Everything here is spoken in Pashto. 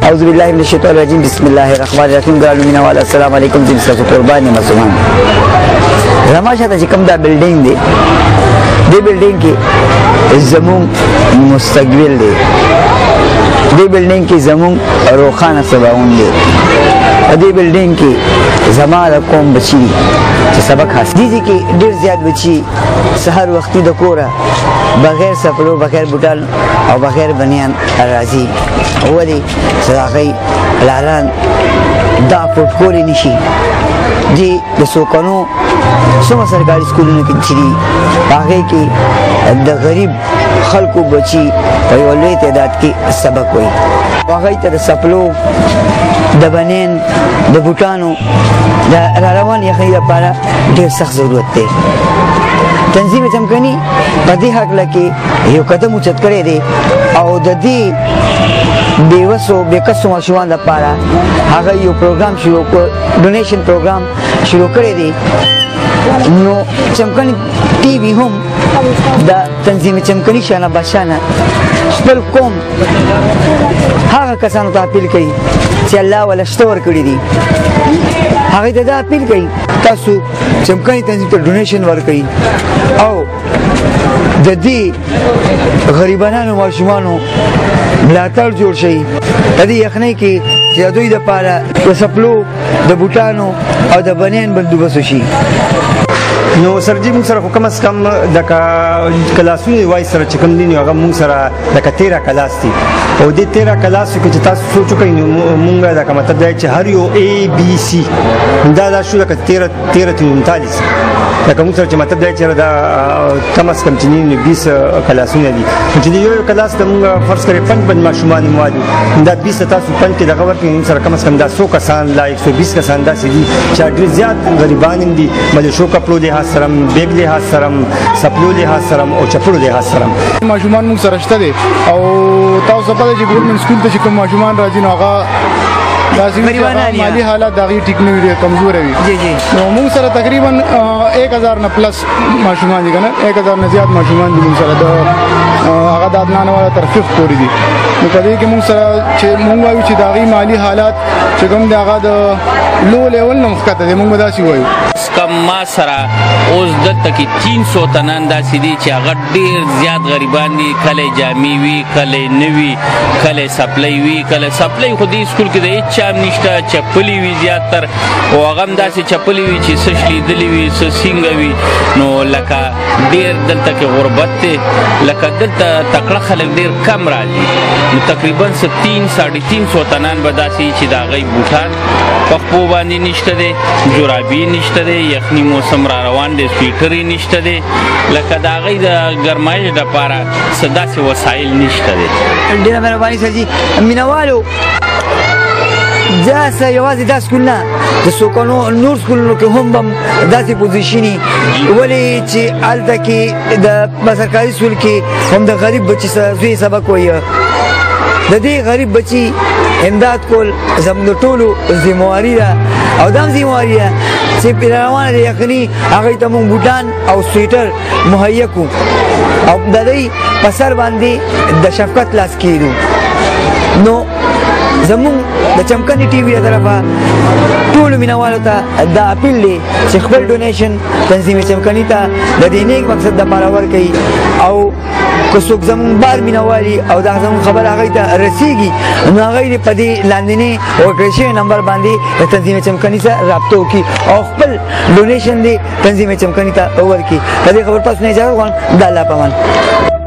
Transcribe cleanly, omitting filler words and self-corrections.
اعوذ بالله من الشیطان الرجیم بسم الله الرحمن الرحیم. ګرانو مینوالو السلام علیکم. دین ستاسو قربان یم مسلمان. زما شاته چې کوم دا بلډینګ دی، دې بلډینګ کې زموږ مستقبل دی، دې بلډینګ کې زموږ روښانه سباون دی، دې بلډینګ کې زما د قوم بچي چې سبق حاصل دي کې ډېر زیات بچي سحر وختي د کوره بغیر سپلو بغیر بوټان او بغیر بنیان راځي. ولې چې هغوی لاران دا پټ کولی نه شي. دې د څو کلونو څومره سرکاري سکولونو کې چې دي هغې کې د غریب خلکو بچي په یوه لوی تعداد کې سبق وایي. هغوی ته د سپلو د بنین د بوټانو د راروان یخنۍ لپاره ډېر سخت ضرورت دی. تنظیم چمکني په دې هکله کې یو قدم اوچت کړی دی او د دې بېوسو بېکسو ماشومانو لپاره هغه یو پروګرام شروع کړ، ډونیشن پروګرام شروع کړی دی. نو چمکني ټي وي هم د تنظیم چمکني شانه بشانه خپل قوم هغه کسانو ته اپیل کوي چې الله وله شته ورکړي دي، هغوی ته دا اپیل کوي تاسو چمکني تنظیم ته ډونیشن ورکوئ او د دې غریبانو ماشومانو ملاتړ جوړ شي. د دې یخنۍ کې چې د دوی دپاره د سپلو د بوټانو او د بنین بندوبست وشي. نو سرجي موږ سره خو کم از کم د کلاسونو وای سره چې کوم دي نو هغه موږ سره لکه 13 کلاس دي او دې 13 کلاسو کې چې تاسو سوچ وکړئ نو موږ دا مطلب دی چې هر یو A B C دا شو لکه 13 39 لکه موږ سره چې مطلب دی چې دا کم از کم چې 20 کلاسونه دي چې یو کلاس ته موږ فرض کړئ 5 بند ماشومان موادو دا 20 تاسو 5 کې دغه ورکړئ موږ سره کم از کم دا 100 کسان لا 120 کسان داسې دي چې ډېر زیات غریبان دي ملشو کپلو دي سرم بیگ لحاظ سرم سپلو لحاظ سرم او چپلو لحاظ سرم ماشومان موږ سره شته دي او تاسو په دې چې ګورنمنت سکول ته چې کوم ماشومان راځي نو هغه داسې مالی حالات د هغوی ټیک نه وي، کمزوره وي. نو موږ سره تقریبا 1000 نه پلس ماشومان دي که نه 1000 نه زیات ماشومان دي موږ سره د هغه د ادنانه والا تر 5 پورې دي. نو په دې کې موږ سره چې موږ وایو چې د هغوی مالي حالات چې کوم د هغه د لو لیول نه مخکته دی موږ به داسې وایو. کم ما سره اوس دلته کې 300 تنان داسې دي چې هغه ډېر زیات غریبان دي، کله جامې وي کله نه وي کله سپلی وي کله سپلی خو دې سکول کې د هېڅ چا هم نشته، چپلې وي زیاتتر او هغه هم داسې چپلې وي چې څه شلیدلې وي څه سینګه وي. نو لکه ډېر دلته کې غربت دی، لکه دلته تکړه خلک ډېر کم راځي. نو تقریبا 300 تنان به داسې چې د هغوی بوټان په خپو باندې نشته دی، جرابې نشته دی، یخني موسم را روان دی، سویټرې نشته دی، لکه د هغوی د ګرمایش دپاره څه داسې وسایل نشته دی. ډېره مهرباني سرجي. مینوالو دا یوازې دا سکول نه د څو کلونو نور سکولونو کې هم داسې پوزیشني ولې چې هلته کې د سرکاري سکول کې هم د غریب بچي زوی سبق وایي. د دې غریب بچي امداد کول زموږ د ټولو ذمهواري ده او دا هم ذمهواري ده چې روانه د یخني هغوی ته موږ بوټان او سویټر مهیا کړو او د دوی په سر باندې د شفقت لاس کېږدو. نو زموږ د چمکني ټي وي له طرفه ټولو مینوالو ته دا اپیل دی چې خپل ډونیشن تنظیم چمکني ته د دې نیک مقصد دپاره ورکوي او که څوک زموږ بار مینوالي او دا زموږ خبر هغوی ته رسېږي نو هغوی دې په دې لاندینې ورکړل شوي نمبر باندې د تنظیم چمکني سره رابطه وکړي او خپل ډونیشن دې تنظیم چمکني ته ورکړي. د دې خبر تاسو نه اجازه غواړم. د الله په امان.